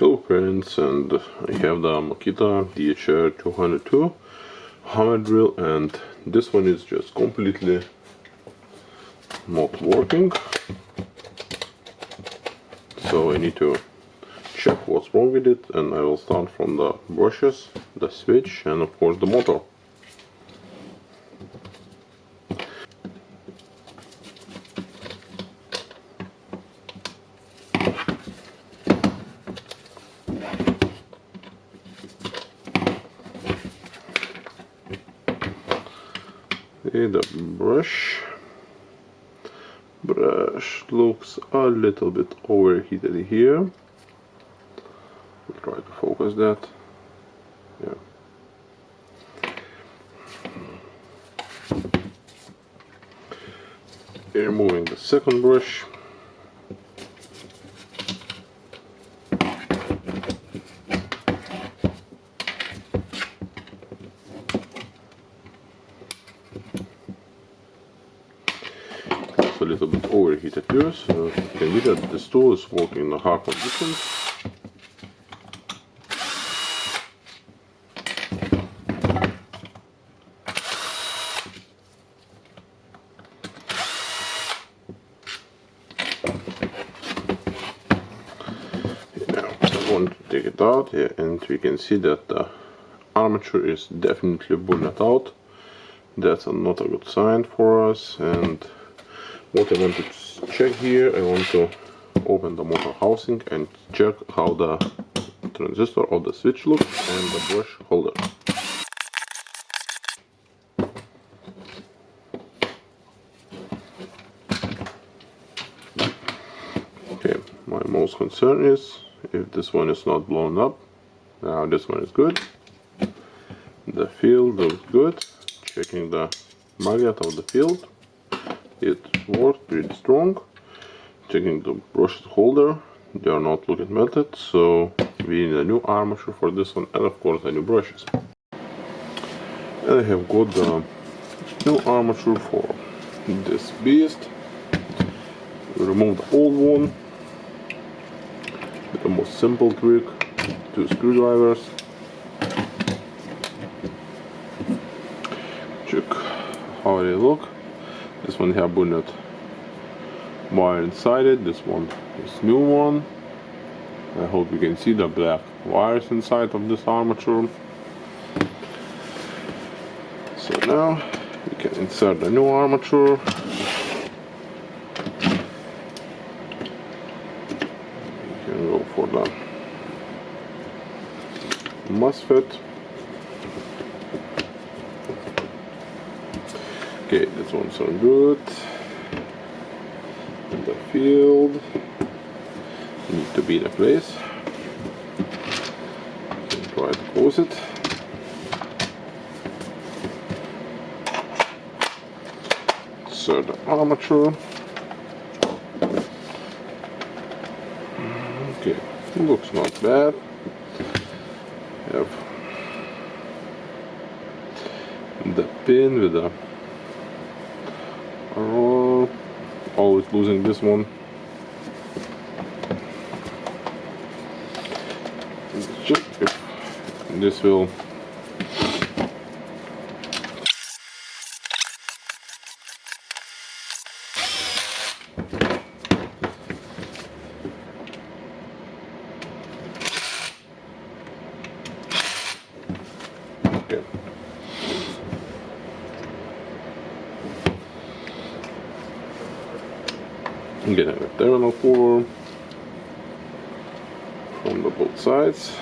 Hello friends, and I have the Makita DHR202 hammer drill, and this one is just completely not working. So I need to check what's wrong with it, and I will start from the brushes, the switch, and of course the motor. Okay, the brush looks a little bit overheated here. We'll try to focus that. Yeah. Removing the second brush. A little bit overheated here, so you can see that this tool is working in a hard conditions. Now I want to take it out here, and we can see that the armature is definitely burned out. That's not a good sign for us. And what I want to check here, I want to open the motor housing and check how the transistor or the switch looks and the brush holder. Okay, my most concern is if this one is not blown up. Now this one is good. The field looks good. Checking the magnet of the field. It works pretty strong. Checking the brush holder, they are not looking melted, so we need a new armature for this one, and of course the new brushes. And I have got the new armature for this beast. We remove the old one with the most simple trick, 2 screwdrivers. Check how they look. This one have burned wire inside it. This one is new one. I hope you can see the black wires inside of this armature. So now we can insert the new armature. We can go for the MOSFET. Okay, this one's so good. The field need to be in a place. Try to close it. Insert the armature. Okay, looks not bad. Have the pin with the always losing this one. Check if this will okay. Getting a terminal cover from the both sides,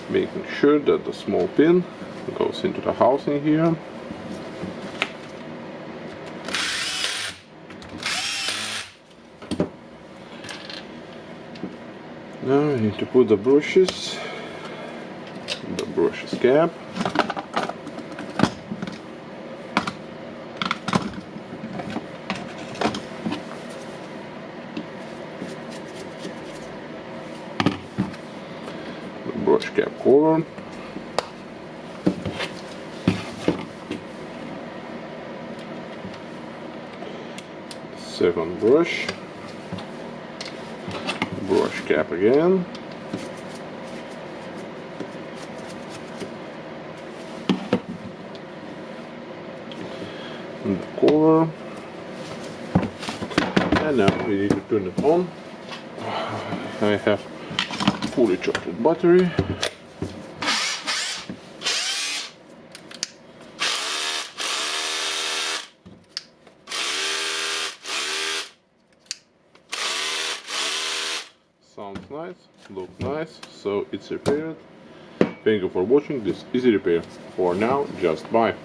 making sure that the small pin goes into the housing here. Now I need to put the brushes in the brushes cap. Brush cap cover. Second brush. Brush cap again. And the cover. And now we need to turn it on. I have fully charged battery. Sounds nice, looks nice, so it's repaired. Thank you for watching this easy repair. For now, just bye.